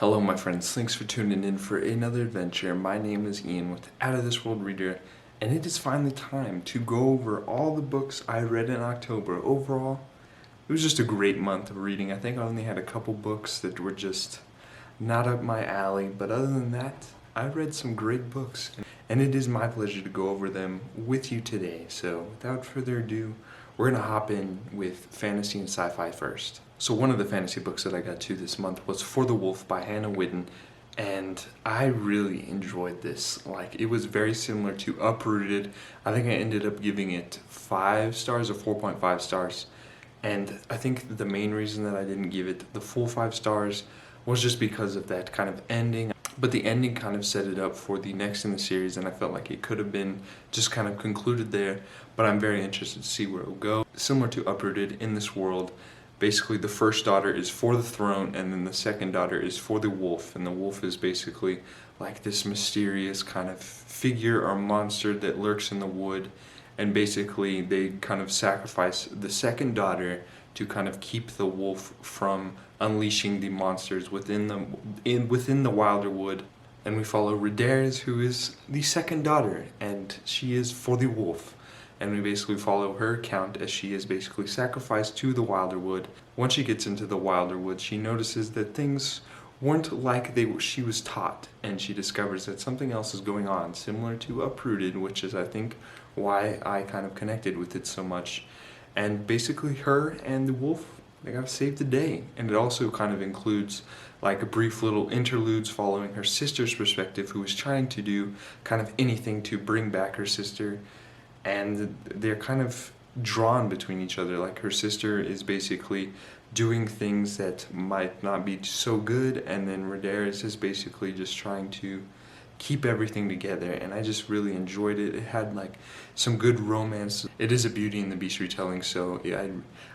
Hello my friends, thanks for tuning in for another adventure. My name is Ian with Out of This World Reader, and it is finally time to go over all the books I read in October. Overall, it was just a great month of reading. I think I only had a couple books that were just not up my alley, but other than that, I read some great books, and it is my pleasure to go over them with you today. So without further ado, we're going to hop in with fantasy and sci-fi first. So one of the fantasy books that I got to this month was For the Wolf by Hannah Whitten, and I really enjoyed this. Like, it was very similar to Uprooted. I think I ended up giving it 5 stars or 4.5 stars. And I think the main reason that I didn't give it the full 5 stars was just because of that kind of ending. But the ending kind of set it up for the next in the series, and I felt like it could have been just kind of concluded there. But I'm very interested to see where it will go. Similar to Uprooted, in this world, basically the first daughter is for the throne, and then the second daughter is for the wolf. And the wolf is basically like this mysterious kind of figure or monster that lurks in the wood. And basically they kind of sacrifice the second daughter to kind of keep the wolf from unleashing the monsters within the wilder wood. And we follow Rhaenyra, who is the second daughter, and she is for the wolf. And we basically follow her account as she is basically sacrificed to the wilder wood. Once she gets into the wilder wood, she notices that things weren't like she was taught, and she discovers that something else is going on, similar to Uprooted, which is, I think, why I kind of connected with it so much. And basically her and the wolf, they gotta save the day. And it also kind of includes like a brief little interludes following her sister's perspective, who is trying to do kind of anything to bring back her sister. And they're kind of drawn between each other. Like, her sister is basically doing things that might not be so good, and then Rhaenyra is basically just trying to keep everything together. And I just really enjoyed it. It had like some good romance. It is a Beauty and the Beast retelling, so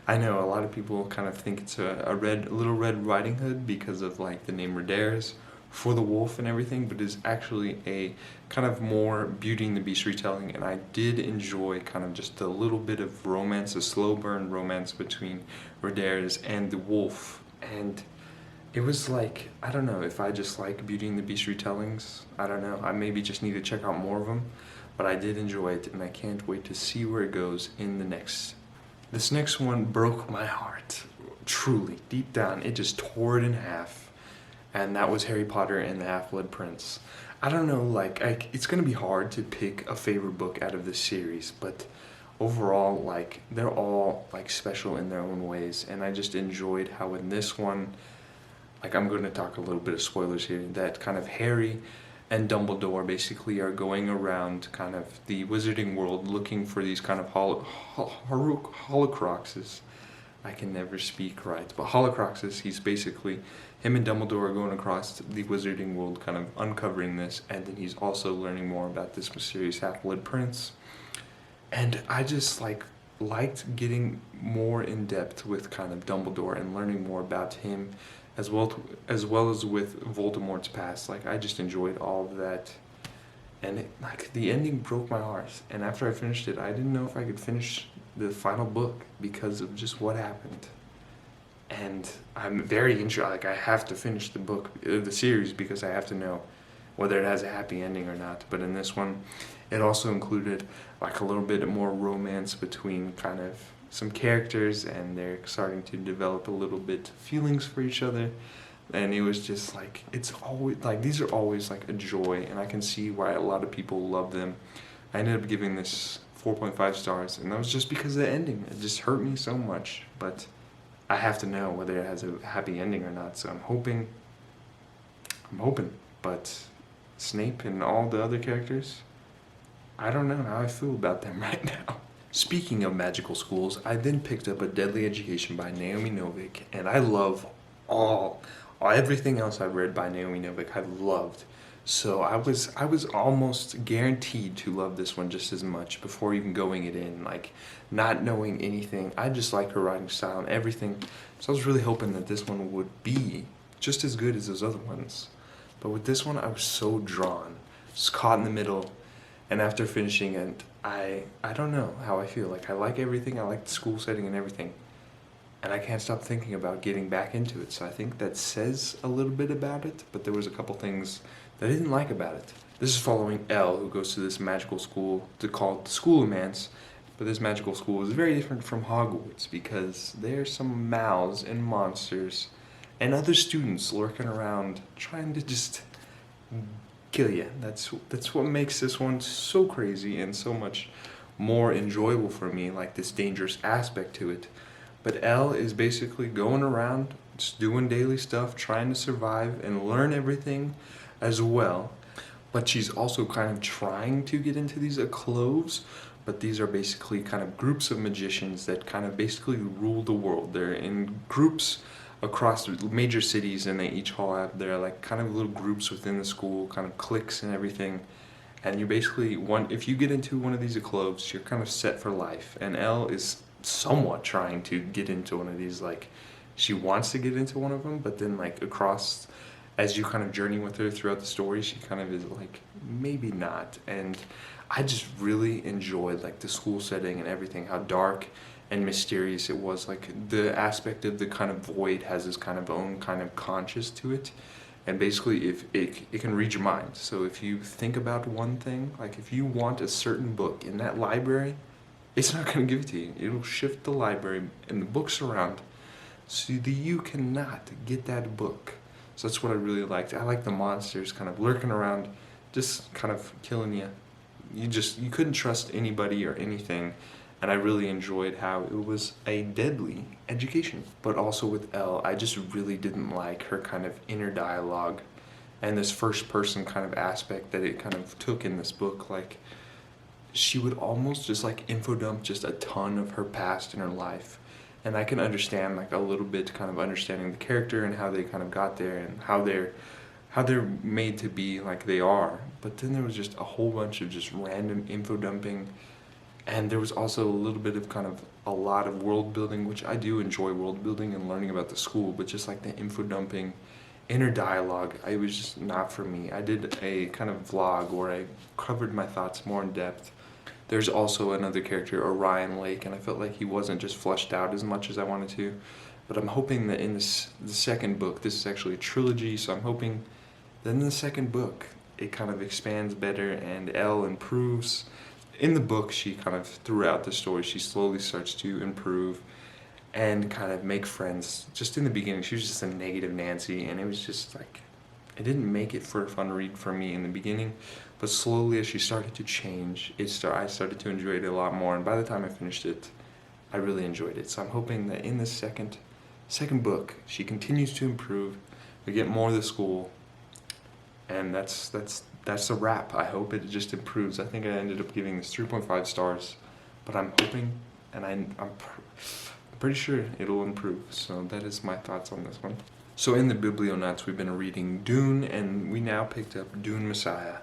I know a lot of people kind of think it's a Little Red Riding Hood because of like the name Rhaenyra for the wolf and everything, but it's actually a kind of more Beauty and the Beast retelling. And I did enjoy kind of just a little bit of romance, a slow burn romance between Rhaenyra and the wolf. And it was like, I don't know if I just like Beauty and the Beast retellings. I don't know, I maybe just need to check out more of them, but I did enjoy it, and I can't wait to see where it goes in the next. This next one broke my heart, truly, deep down. It just tore it in half, and that was Harry Potter and the Half-Blood Prince. I don't know, like, it's gonna be hard to pick a favorite book out of this series, but overall, like, they're all like special in their own ways, and I just enjoyed how in this one, like, I'm going to talk a little bit of spoilers here, that kind of Harry and Dumbledore basically are going around kind of the wizarding world looking for these kind of Horcruxes. I can never speak right, but Horcruxes. He's basically, him and Dumbledore are going across the wizarding world kind of uncovering this, and then he's also learning more about this mysterious Half-Blood Prince. And I just liked getting more in depth with kind of Dumbledore and learning more about him, as well as with Voldemort's past. Like, I just enjoyed all of that, and like, the ending broke my heart. And after I finished it, I didn't know if I could finish the final book because of just what happened. And I'm very interested. Like, I have to finish the book, the series, because I have to know whether it has a happy ending or not. But in this one, it also included like a little bit more romance between kind of some characters, and they're starting to develop a little bit feelings for each other. And it was just like, it's always like, these are always like a joy, and I can see why a lot of people love them. I ended up giving this 4.5 stars, and that was just because of the ending. It just hurt me so much, but I have to know whether it has a happy ending or not. So I'm hoping, but Snape and all the other characters, I don't know how I feel about them right now. Speaking of magical schools, I then picked up A Deadly Education by Naomi Novik, and I love everything else I've read by Naomi Novik. I loved. So I was almost guaranteed to love this one just as much before even going it in, like, not knowing anything. I just like her writing style and everything. So I was really hoping that this one would be just as good as those other ones. But with this one, I was so drawn, just caught in the middle. And after finishing it, I don't know how I feel. Like, I like everything. I like the school setting and everything. and I can't stop thinking about getting back into it. So I think that says a little bit about it, but there was a couple things that I didn't like about it. This is following Elle, who goes to this magical school called the School of Mance, but this magical school is very different from Hogwarts because there's some mouths and monsters and other students lurking around trying to just kill you. That's what makes this one so crazy and so much more enjoyable for me, like this dangerous aspect to it. But Elle is basically going around, just doing daily stuff, trying to survive and learn everything as well. But she's also kind of trying to get into these cloves, but these are basically kind of groups of magicians that kind of basically rule the world. They're in groups across major cities, and they each all have their like kind of little groups within the school, kind of cliques and everything. And you basically if you get into one of these cloves, you're kind of set for life. And Elle is somewhat trying to get into one of these, like she wants to get into one of them, but then like across as you kind of journey with her throughout the story, she kind of is like maybe not. And I just really enjoyed like the school setting and everything, how dark and mysterious it was. Like the aspect of the kind of void has this kind of own kind of conscious to it, and basically if it can read your mind. So if you think about one thing, like if you want a certain book in that library, it's not going to give it to you. It'll shift the library and the books around so that you cannot get that book. So that's what I really liked. I like the monsters kind of lurking around, just kind of killing you. You couldn't trust anybody or anything. And I really enjoyed how it was a deadly education. But also with Elle, I just really didn't like her kind of inner dialogue and this first person kind of aspect that it kind of took in this book. Like she would almost just like info dump just a ton of her past in her life. And I can understand like a little bit kind of understanding the character and how they kind of got there and how they're made to be like they are. But then there was just a whole bunch of just random info dumping. And there was also a little bit of kind of a lot of world building, which I do enjoy world building and learning about the school, but just like the info dumping, inner dialogue, it was just not for me. I did a kind of vlog where I covered my thoughts more in depth. There's also another character, Orion Lake, and I felt like he wasn't just fleshed out as much as I wanted to. But I'm hoping that in the second book, this is actually a trilogy, so I'm hoping that in the second book, it kind of expands better and Elle improves. In the book, she kind of, throughout the story, she slowly starts to improve and kind of make friends. Just in the beginning, she was just a negative Nancy, and it was just like, it didn't make it for a fun read for me in the beginning, but slowly as she started to change, I started to enjoy it a lot more, and by the time I finished it, I really enjoyed it. So I'm hoping that in the second book, she continues to improve, we get more of the school, and that's a wrap. I hope it just improves. I think I ended up giving this 3.5 stars, but I'm hoping, and I'm pretty sure it'll improve. So that is my thoughts on this one. So in the Biblionauts, we've been reading Dune, and we now picked up Dune Messiah.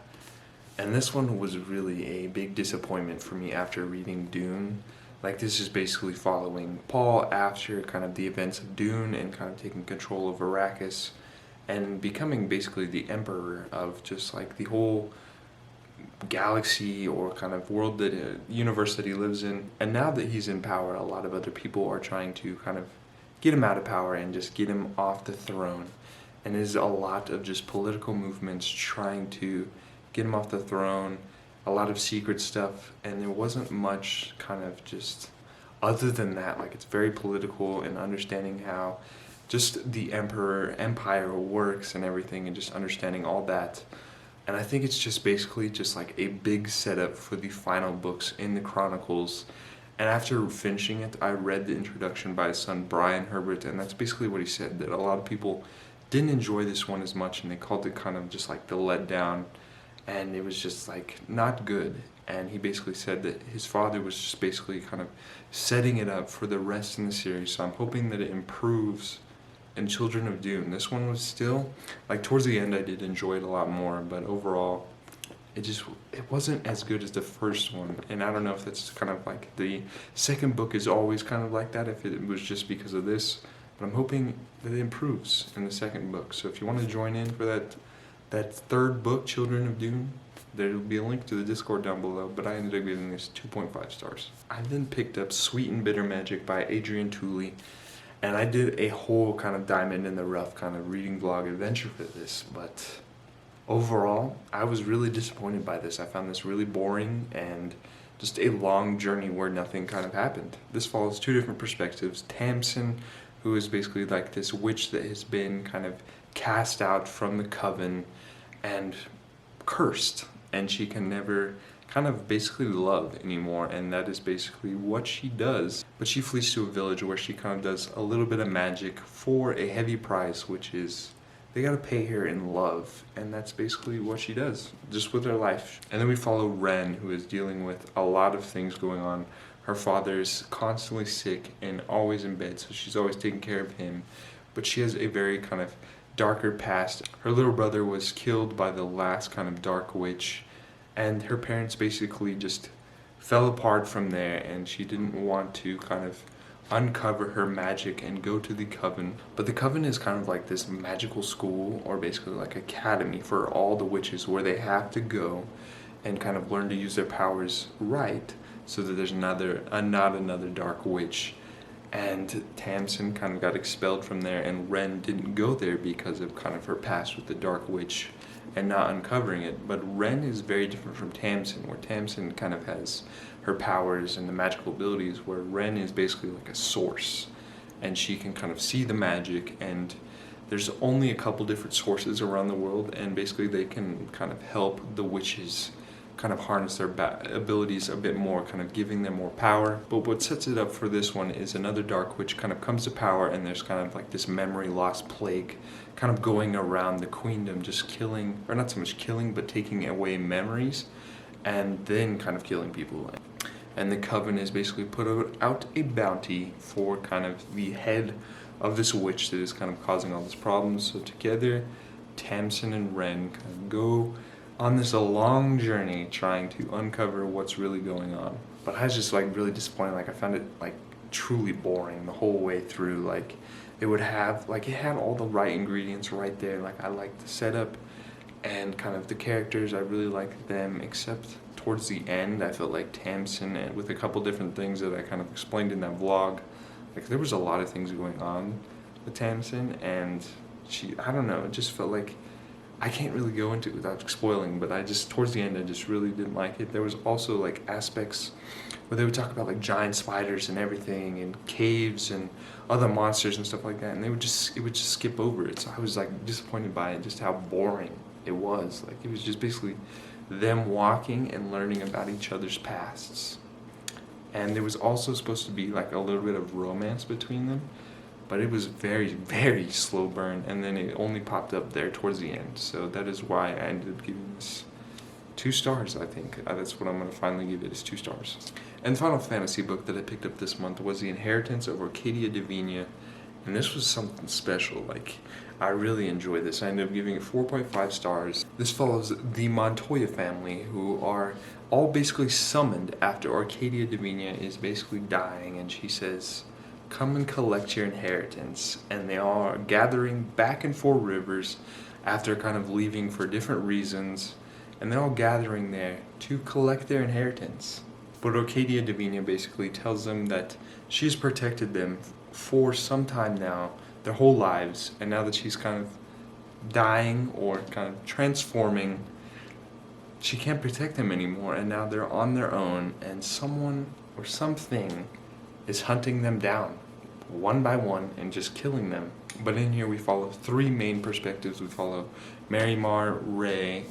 And this one was really a big disappointment for me after reading Dune. Like, this is basically following Paul after kind of the events of Dune and kind of taking control of Arrakis and becoming basically the emperor of just like the whole galaxy or kind of world universe that he lives in. And now that he's in power, a lot of other people are trying to kind of get him out of power and just get him off the throne. And there's a lot of just political movements trying to get him off the throne, a lot of secret stuff, and there wasn't much kind of just other than that. Like, it's very political and understanding how just the empire works and everything, and just understanding all that. And I think it's just basically just like a big setup for the final books in the Chronicles. And after finishing it, I read the introduction by his son Brian Herbert, and that's basically what he said, that a lot of people didn't enjoy this one as much, and they called it kind of just like the letdown, and it was just like not good. And he basically said that his father was just basically kind of setting it up for the rest in the series. So I'm hoping that it improves in Children of Dune. This one was still, like, towards the end I did enjoy it a lot more, but overall it wasn't as good as the first one. And I don't know if that's kind of like the second book is always kind of like that, if it was just because of this, but I'm hoping that it improves in the second book. So if you want to join in for that third book, Children of Dune, there will be a link to the Discord down below, but I ended up giving this 2.5 stars. I then picked up Sweet and Bitter Magic by Adrian Tooley, And I did a whole kind of diamond in the rough kind of reading vlog adventure for this, but overall, I was really disappointed by this. I found this really boring and just a long journey where nothing kind of happened. This follows two different perspectives. Tamsin, who is basically like this witch that has been kind of cast out from the coven and cursed, and she can never kind of basically love anymore, and that is basically what she does. But she flees to a village where she kind of does a little bit of magic for a heavy price, which is they gotta pay her in love, and that's basically what she does, just with her life. And then we follow Ren, who is dealing with a lot of things going on. Her father's constantly sick and always in bed, so she's always taking care of him. But she has a very kind of darker past. Her little brother was killed by the last kind of dark witch, and her parents basically just fell apart from there, and she didn't want to kind of uncover her magic and go to the coven. But the coven is kind of like this magical school, or basically like academy for all the witches, where they have to go and kind of learn to use their powers right, so that there's not another dark witch. And Tamsin kind of got expelled from there, and Ren didn't go there because of kind of her past with the dark witch and not uncovering it. But Ren is very different from Tamsin, where Tamsin kind of has her powers and the magical abilities, where Ren is basically like a source, and she can kind of see the magic, and there's only a couple different sources around the world, and basically they can kind of help the witches kind of harness their abilities a bit more, kind of giving them more power. But what sets it up for this one is another dark witch kind of comes to power, and there's kind of like this memory loss plague kind of going around the queendom, just killing, or not so much killing, but taking away memories and then kind of killing people. And the coven is basically put out a bounty for kind of the head of this witch that is kind of causing all these problems. So together, Tamsin and Ren kind of go on this a long journey trying to uncover what's really going on. But I was just like really disappointed. Like I found it like truly boring the whole way through. Like it had all the right ingredients right there. Like I liked the setup and kind of the characters. I really liked them, except towards the end I felt like Tamsin, and with a couple different things that I kind of explained in that vlog, like there was a lot of things going on with Tamsin, and I don't know, it just felt like, I can't really go into it without spoiling, but towards the end I just really didn't like it. There was also like aspects where they would talk about like giant spiders and everything, and caves and other monsters and stuff like that, and it would just skip over it. So I was like disappointed by it, just how boring it was. Like it was just basically them walking and learning about each other's pasts. And there was also supposed to be like a little bit of romance between them, but it was very, very slow burn, and then it only popped up there towards the end. So that is why I ended up giving this 2 stars, I think. That's what I'm going to finally give it, is 2 stars. And the final fantasy book that I picked up this month was The Inheritance of Arcadia Divina, and this was something special. Like, I really enjoyed this. I ended up giving it 4.5 stars. This follows the Montoya family, who are all basically summoned after Arcadia Divina is basically dying, and she says, "Come and collect your inheritance." And they all are gathering back in 4 Rivers after kind of leaving for different reasons, and they're all gathering there to collect their inheritance. But Arcadia Divina basically tells them that she's protected them for some time now, their whole lives, and now that she's kind of dying or kind of transforming, she can't protect them anymore, and now they're on their own, and someone or something is hunting them down one by one and just killing them. But in here we follow 3 main perspectives. We follow Marimar, Ray,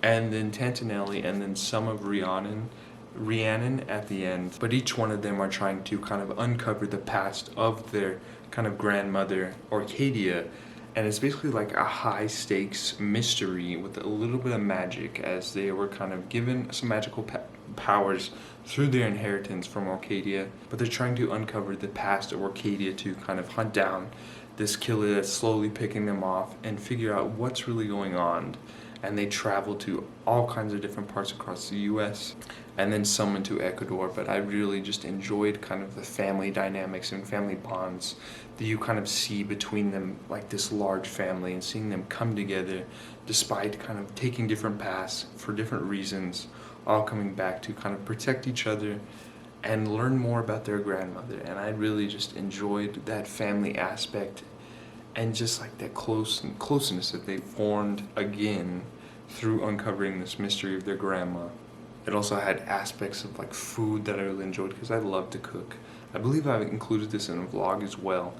and then Tantanelli, and then some of Rhiannon at the end. But each one of them are trying to kind of uncover the past of their kind of grandmother, Arcadia, and it's basically like a high stakes mystery with a little bit of magic, as they were kind of given some magical powers through their inheritance from Arcadia, but they're trying to uncover the past of Arcadia to kind of hunt down this killer that's slowly picking them off and figure out what's really going on. And they travel to all kinds of different parts across the US, and then some into Ecuador. But I really just enjoyed kind of the family dynamics and family bonds that you kind of see between them, like this large family, and seeing them come together despite kind of taking different paths for different reasons, all coming back to kind of protect each other and learn more about their grandmother. And I really just enjoyed that family aspect and just like that closeness that they formed again through uncovering this mystery of their grandma. It also had aspects of like food that I really enjoyed because I love to cook. I believe I included this in a vlog as well,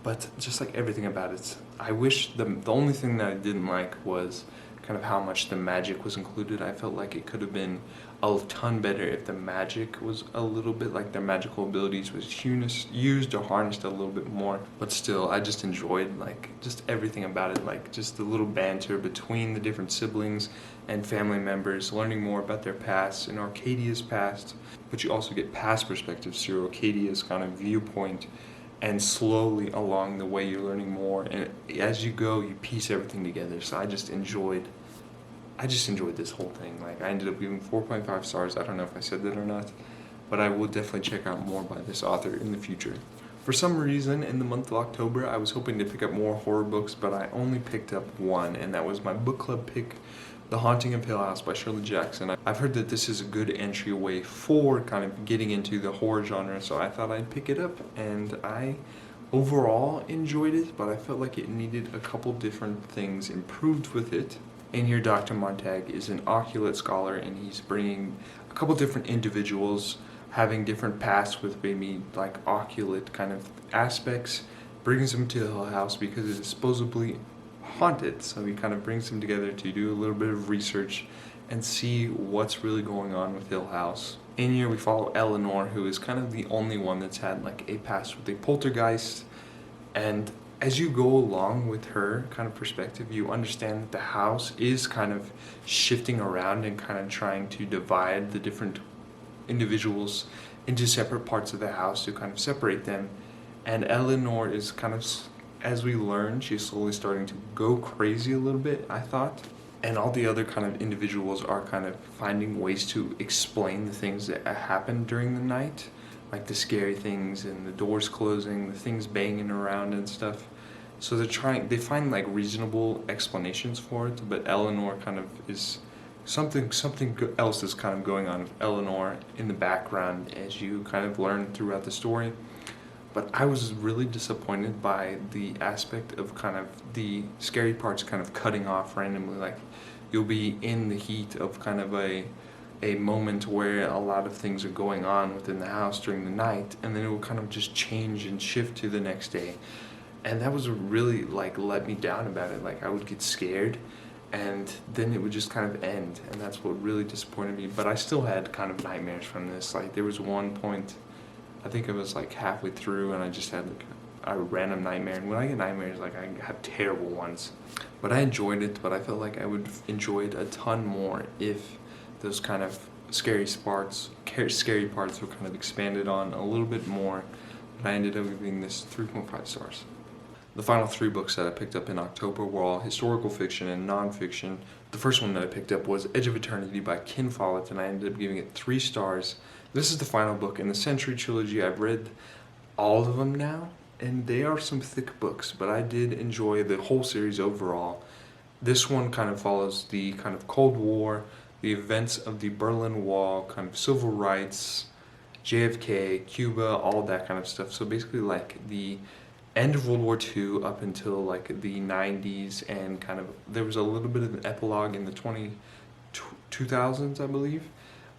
but just like everything about it, I wish the only thing that I didn't like was kind of how much the magic was included. I felt like it could have been a ton better if the magic was a little bit, like their magical abilities was used or harnessed a little bit more. But still, I just enjoyed like just everything about it, like just the little banter between the different siblings and family members, learning more about their past and Arcadia's past. But you also get past perspectives through Arcadia's kind of viewpoint, and slowly along the way you're learning more, and as you go you piece everything together. So I just enjoyed this whole thing. Like I ended up giving 4.5 stars. I don't know if I said that or not, but I will definitely check out more by this author in the future. For some reason in the month of October I was hoping to pick up more horror books, but I only picked up one, and that was my book club pick, The Haunting of Hill House by Shirley Jackson. I've heard that this is a good entryway for kind of getting into the horror genre, so I thought I'd pick it up, and I overall enjoyed it, but I felt like it needed a couple different things improved with it. And here Dr. Montag is an occult scholar, and he's bringing a couple different individuals having different pasts with maybe like occult kind of aspects, brings them to the Hill House because it is supposedly haunted. So he kind of brings them together to do a little bit of research and see what's really going on with Hill House. In here we follow Eleanor, who is kind of the only one that's had like a past with a poltergeist, and as you go along with her kind of perspective, you understand that the house is kind of shifting around and kind of trying to divide the different individuals into separate parts of the house to kind of separate them. And Eleanor is kind of, as we learn, she's slowly starting to go crazy a little bit, I thought. And all the other kind of individuals are kind of finding ways to explain the things that happen during the night, like the scary things and the doors closing, the things banging around and stuff. So they find like reasonable explanations for it, but Eleanor kind of is something else is kind of going on with Eleanor in the background as you kind of learn throughout the story. But I was really disappointed by the aspect of kind of the scary parts kind of cutting off randomly. Like you'll be in the heat of kind of a moment where a lot of things are going on within the house during the night, and then it will kind of just change and shift to the next day. And that was really like let me down about it. Like I would get scared and then it would just kind of end, and that's what really disappointed me. But I still had kind of nightmares from this. Like there was one point, I think it was like halfway through, and I just had like a random nightmare. And when I get nightmares, like I have terrible ones. But I enjoyed it, but I felt like I would enjoy it a ton more if those kind of scary parts were kind of expanded on a little bit more. But I ended up giving this 3.5 stars. The final three books that I picked up in October were all historical fiction and non-fiction. The first one that I picked up was Edge of Eternity by Ken Follett, and I ended up giving it 3 stars. This is the final book in the Century Trilogy. I've read all of them now, and they are some thick books, but I did enjoy the whole series overall. This one kind of follows the kind of Cold War, the events of the Berlin Wall, kind of civil rights, JFK, Cuba, all that kind of stuff. So basically like the end of World War II up until like the 90s, and kind of there was a little bit of an epilogue in the 2000s, I believe.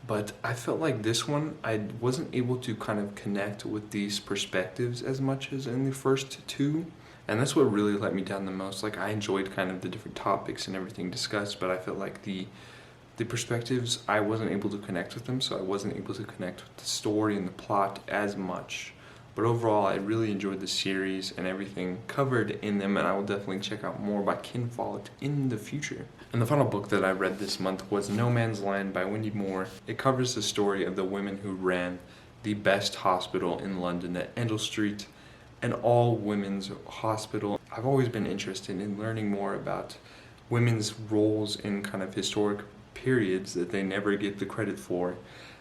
But I felt like this one, I wasn't able to kind of connect with these perspectives as much as in the first two. And that's what really let me down the most. Like I enjoyed kind of the different topics and everything discussed, but I felt like the perspectives, I wasn't able to connect with them, so I wasn't able to connect with the story and the plot as much. But overall, I really enjoyed the series and everything covered in them, and I will definitely check out more by Ken Follett in the future. And the final book that I read this month was No Man's Land by Wendy Moore. It covers the story of the women who ran the best hospital in London at Endell Street, an all-women's hospital. I've always been interested in learning more about women's roles in kind of historic periods that they never get the credit for.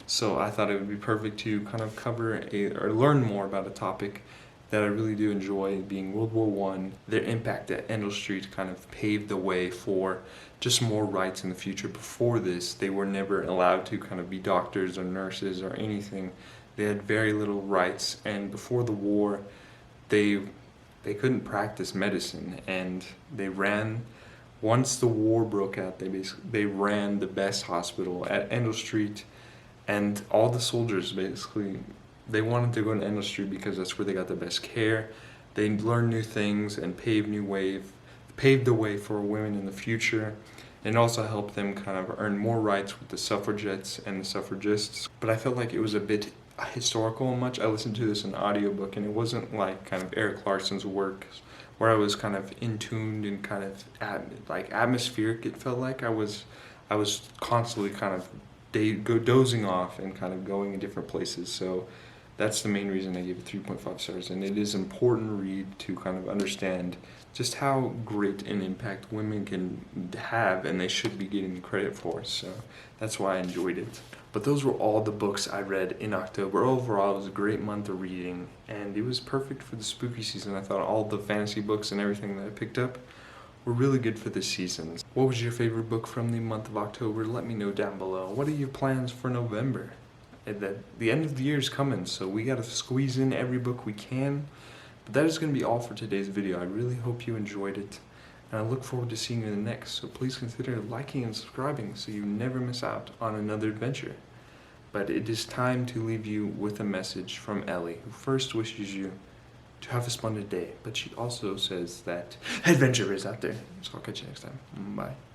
So I thought it would be perfect to kind of cover or learn more about a topic that I really do enjoy, being World War I. Their impact at Endell Street kind of paved the way for just more rights in the future. Before this, they were never allowed to kind of be doctors or nurses or anything. They had very little rights, and before the war, they they couldn't practice medicine, and they ran. Once the war broke out, they ran the best hospital at Endell Street, and all the soldiers basically they wanted to go to Endell Street because that's where they got the best care. They learned new things and paved the way for women in the future, and also helped them kind of earn more rights with the suffragettes and the suffragists. But I felt like it was a bit historical much. I listened to this in an audiobook, and it wasn't like kind of Eric Larson's work where I was kind of in tuned and kind of like atmospheric. It felt like I was constantly kind of dozing off and kind of going in different places. So that's the main reason I gave it 3.5 stars. And it is an important read to kind of understand just how great an impact women can have, and they should be getting credit for. So that's why I enjoyed it. But those were all the books I read in October. Overall, it was a great month of reading, and it was perfect for the spooky season. I thought all the fantasy books and everything that I picked up were really good for this season. What was your favorite book from the month of October? Let me know down below. What are your plans for November? The end of the year is coming, so we gotta squeeze in every book we can. But that is gonna be all for today's video. I really hope you enjoyed it, and I look forward to seeing you in the next. So please consider liking and subscribing so you never miss out on another adventure. But it is time to leave you with a message from Ellie, who first wishes you to have a splendid day, but she also says that adventure is out there. So I'll catch you next time. Bye.